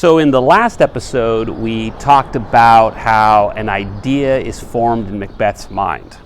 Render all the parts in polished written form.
So in the last episode, we talked about how an idea is formed in Macbeth's mind.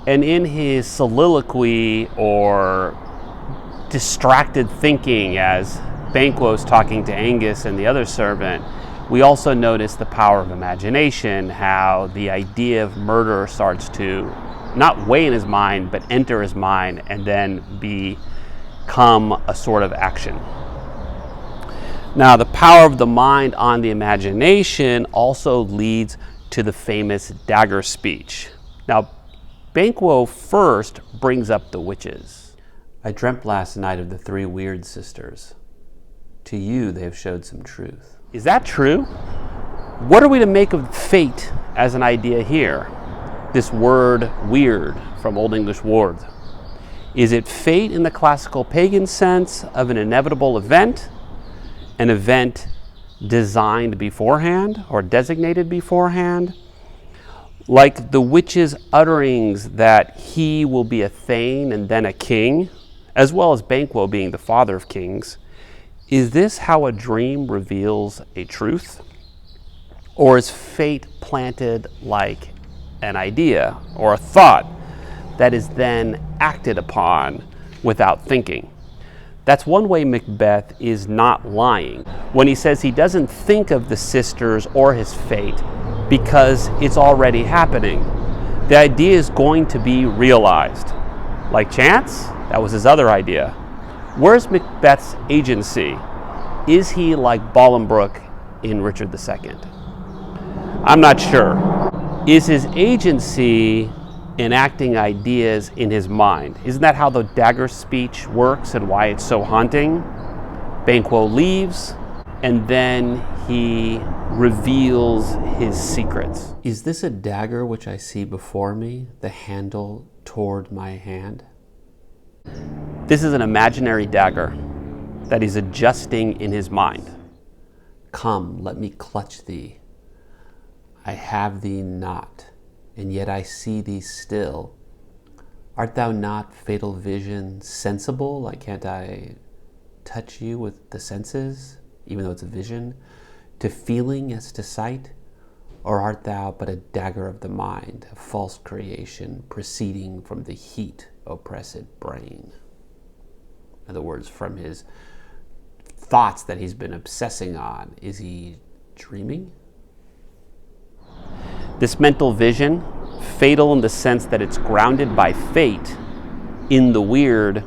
And in his soliloquy or distracted thinking as Banquo's talking to Angus and the other servant, we also notice the power of imagination, how the idea of murder starts to not weigh in his mind, but enter his mind and then become a sort of action. Now, the power of the mind on the imagination also leads to the famous Dagger speech. Now, Banquo first brings up the witches. I dreamt last night of the three weird sisters. To you, they have showed some truth. Is that true? What are we to make of fate as an idea here? This word weird from Old English ward. Is it fate in the classical pagan sense of an inevitable event? An event designed beforehand or designated beforehand? Like the witch's utterings that he will be a thane and then a king, as well as Banquo being the father of kings. Is this how a dream reveals a truth? Or is fate planted like an idea or a thought that is then acted upon without thinking? That's one way Macbeth is not lying when he says he doesn't think of the sisters or his fate because it's already happening. The idea is going to be realized. Like chance? That was his other idea. Where's Macbeth's agency? Is he like Bolingbroke in Richard II? I'm not sure. Is his agency enacting ideas in his mind? Isn't that how the Dagger speech works and why it's so haunting? Banquo leaves, and then he reveals his secrets. Is this a dagger which I see before me, the handle toward my hand? This is an imaginary dagger that he's adjusting in his mind. Come, let me clutch thee. I have thee not, and yet I see thee still. Art thou not, fatal vision, sensible? Like, can't I touch you with the senses, even though it's a vision, to feeling as to sight? Or art thou but a dagger of the mind, a false creation, proceeding from the heat oppressed brain? In other words, from his thoughts that he's been obsessing on. Is he dreaming? This mental vision, fatal in the sense that it's grounded by fate in the weird,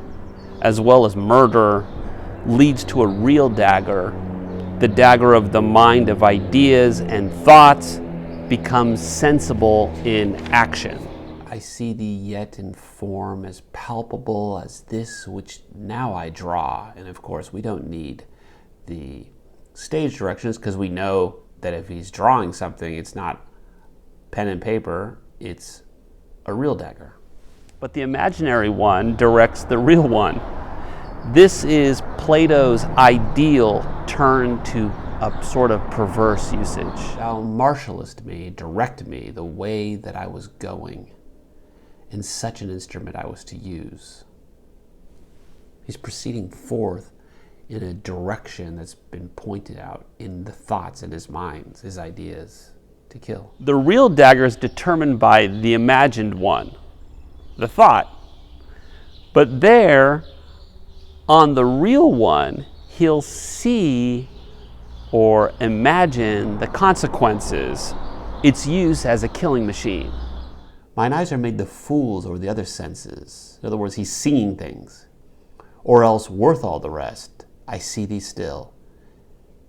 as well as murder, leads to a real dagger. The dagger of the mind of ideas and thoughts becomes sensible in action. I see thee yet in form as palpable as this which now I draw. And of course, we don't need the stage directions because we know that if he's drawing something, it's not pen and paper, it's a real dagger. But the imaginary one directs the real one. This is Plato's ideal turned to a sort of perverse usage. Thou marshallest me, direct me the way that I was going, and such an instrument I was to use. He's proceeding forth in a direction that's been pointed out in the thoughts in his mind, his ideas, to kill. The real dagger is determined by the imagined one, the thought. But there, on the real one, he'll see or imagine the consequences. Its use as a killing machine. Mine eyes are made the fools over the other senses. In other words, he's seeing things. Or else worth all the rest, I see thee still.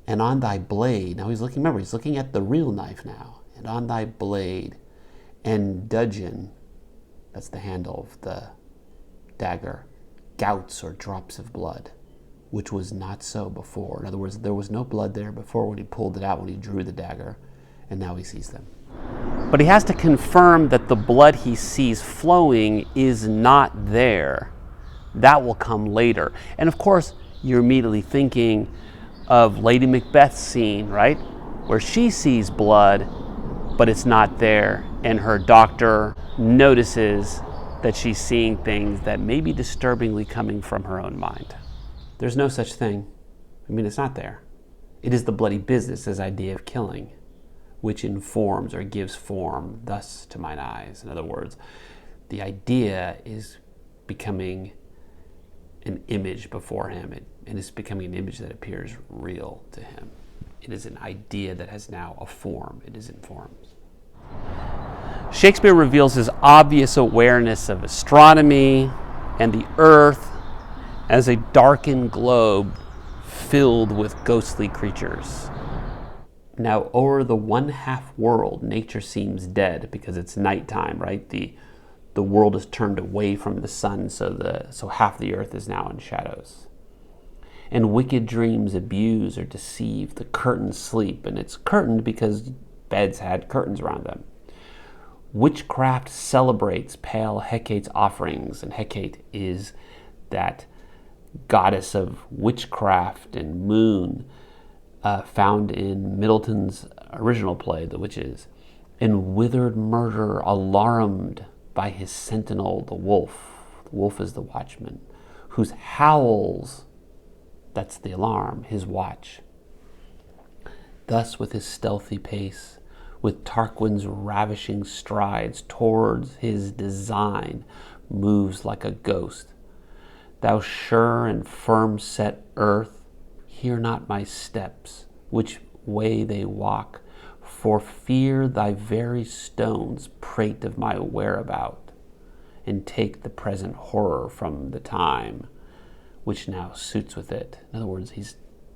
And on thy blade, now he's looking, remember, he's looking at the real knife now. And on thy blade and dudgeon, that's the handle of the dagger, gouts or drops of blood, which was not so before. In other words, there was no blood there before when he pulled it out, when he drew the dagger, and now he sees them. But he has to confirm that the blood he sees flowing is not there. That will come later. And of course, you're immediately thinking of Lady Macbeth's scene, right? Where she sees blood, but it's not there. And her doctor notices that she's seeing things that may be disturbingly coming from her own mind. There's no such thing. I mean, it's not there. It is the bloody business, this idea of killing, which informs or gives form thus to mine eyes. In other words, the idea is becoming an image before him, and it's becoming an image that appears real to him. It is an idea that has now a form. It is in forms. Shakespeare reveals his obvious awareness of astronomy and the earth as a darkened globe filled with ghostly creatures. Now, o'er the one-half world, nature seems dead because it's nighttime, right? The world is turned away from the sun, so half the earth is now in shadows. And wicked dreams abuse or deceive. The curtains sleep, and it's curtained because beds had curtains around them. Witchcraft celebrates pale Hecate's offerings, and Hecate is that goddess of witchcraft and moon found in Middleton's original play, The Witches. And withered murder alarmed by his sentinel, the wolf. The wolf is the watchman, whose howls, that's the alarm, his watch. Thus with his stealthy pace, with Tarquin's ravishing strides towards his design, moves like a ghost. Thou sure and firm set earth, hear not my steps, which way they walk, for fear thy very stones prate of my whereabout, and take the present horror from the time, which now suits with it. In other words, he's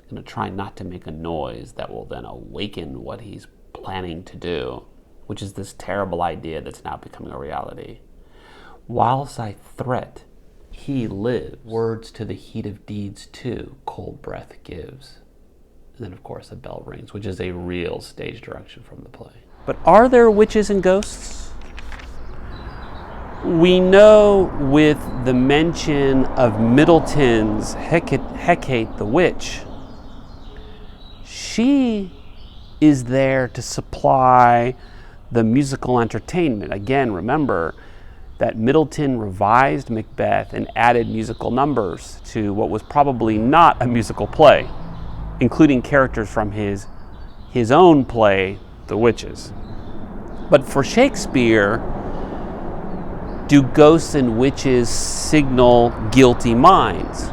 going to try not to make a noise that will then awaken what he's planning to do, which is this terrible idea that's now becoming a reality. Whilst I threat, he lives. Words to the heat of deeds too, cold breath gives. And then, of course, a bell rings, which is a real stage direction from the play. But are there witches and ghosts? We know with the mention of Middleton's Hecate the witch, she is there to supply the musical entertainment. Again, remember that Middleton revised Macbeth and added musical numbers to what was probably not a musical play, including characters from his own play, The Witches. But for Shakespeare, do ghosts and witches signal guilty minds?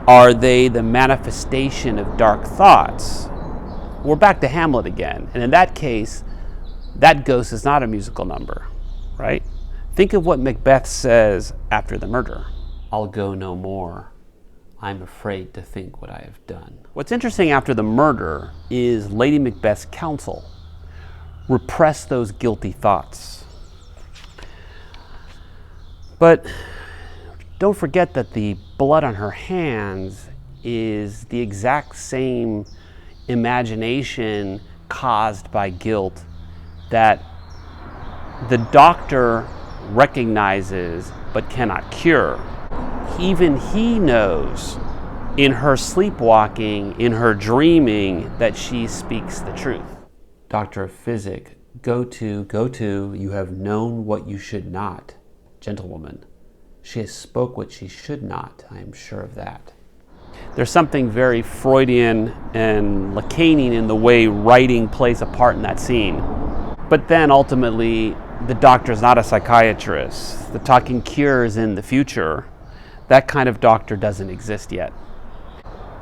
Are they the manifestation of dark thoughts? We're back to Hamlet again, and in that case, that ghost is not a musical number, right? Think of what Macbeth says after the murder. I'll go no more. I'm afraid to think what I have done. What's interesting after the murder is Lady Macbeth's counsel. Repress those guilty thoughts. But don't forget that the blood on her hands is the exact same imagination caused by guilt that the doctor recognizes but cannot cure. Even he knows in her sleepwalking, in her dreaming, that she speaks the truth. Doctor of Physic, go to, you have known what you should not. Gentlewoman, she has spoke what she should not, I am sure of that. There's something very Freudian and Lacanian in the way writing plays a part in that scene. But then ultimately, the doctor's not a psychiatrist. The talking cure is in the future. That kind of doctor doesn't exist yet.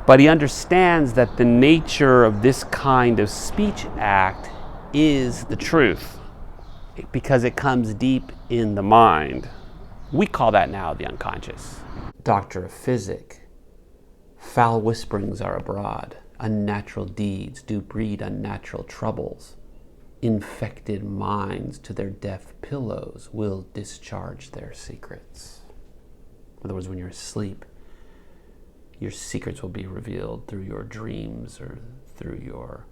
But he understands that the nature of this kind of speech act is the truth, because it comes deep in the mind. We call that now the unconscious. Doctor of Physic, foul whisperings are abroad. Unnatural deeds do breed unnatural troubles. Infected minds to their deaf pillows will discharge their secrets. In other words, when you're asleep, your secrets will be revealed through your dreams or through your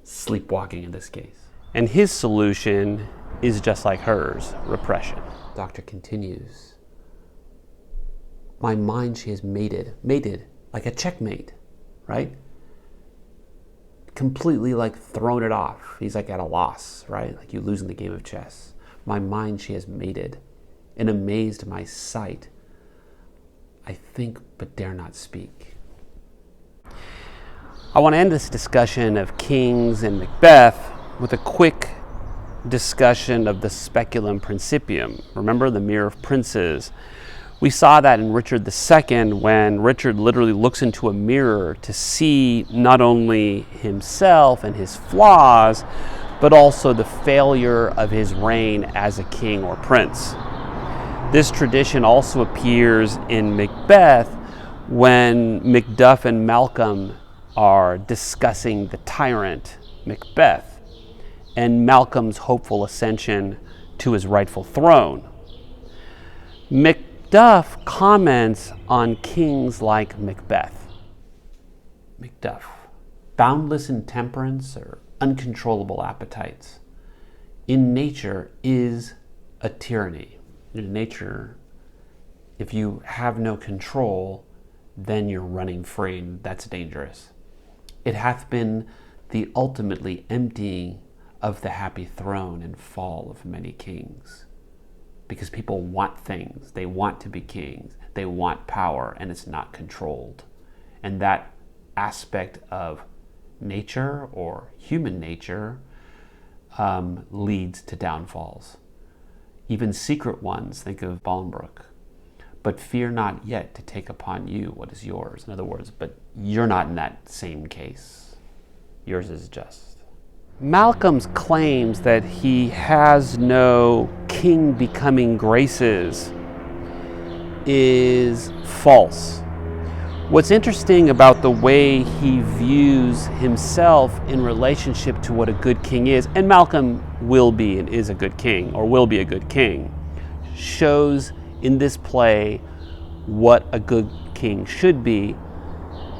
sleepwalking in this case. And his solution is just like hers, repression. Doctor continues, my mind she has mated like a checkmate, right? Completely like thrown it off. He's like at a loss, right? Like you losing the game of chess. My mind she has mated, and amazed my sight. I think but dare not speak. I want to end this discussion of kings and Macbeth with a quick discussion of the speculum principium. Remember the mirror of princes? We saw that in Richard II when Richard literally looks into a mirror to see not only himself and his flaws, but also the failure of his reign as a king or prince. This tradition also appears in Macbeth when Macduff and Malcolm are discussing the tyrant Macbeth and Malcolm's hopeful ascension to his rightful throne. Macduff comments on kings like Macbeth. Macduff, boundless intemperance or uncontrollable appetites, in nature is a tyranny. In nature, if you have no control, then you're running free, and that's dangerous. It hath been the ultimately emptying of the happy throne and fall of many kings. Because people want things, they want to be kings, they want power, and it's not controlled. And that aspect of nature or human nature leads to downfalls. Even secret ones, think of Bolingbroke. But fear not yet to take upon you what is yours. In other words, but you're not in that same case. Yours is just. Malcolm's claims that he has no king becoming graces is false. What's interesting about the way he views himself in relationship to what a good king is, and Malcolm will be and is a good king, or will be a good king, shows in this play what a good king should be,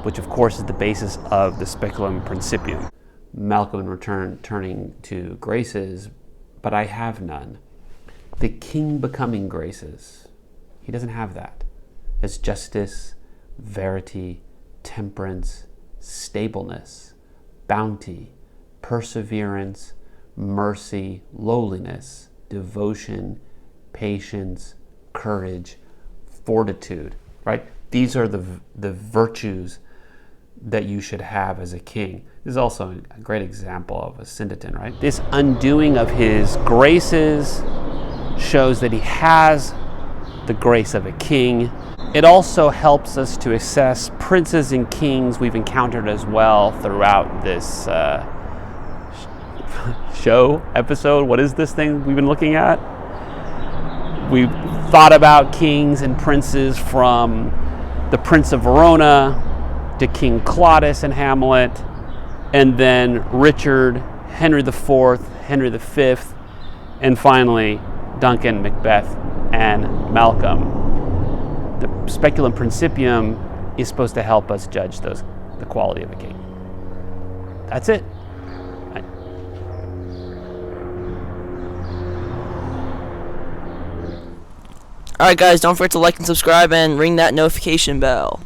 which of course is the basis of the speculum principium. Malcolm in return turning to graces, but I have none. The king becoming graces, he doesn't have that. As justice, verity, temperance, stableness, bounty, perseverance, mercy, lowliness, devotion, patience, courage, fortitude, right? These are the virtues that you should have as a king. This is also a great example of a syndeton, right? This undoing of his graces shows that he has the grace of a king. It also helps us to assess princes and kings we've encountered as well throughout this episode. What is this thing we've been looking at? We've thought about kings and princes from the Prince of Verona to King Claudius in Hamlet, and then Richard, Henry IV, Henry V, and finally Duncan, Macbeth, and Malcolm. The speculum principium is supposed to help us judge the quality of a king. That's it. Alright guys, don't forget to like and subscribe and ring that notification bell.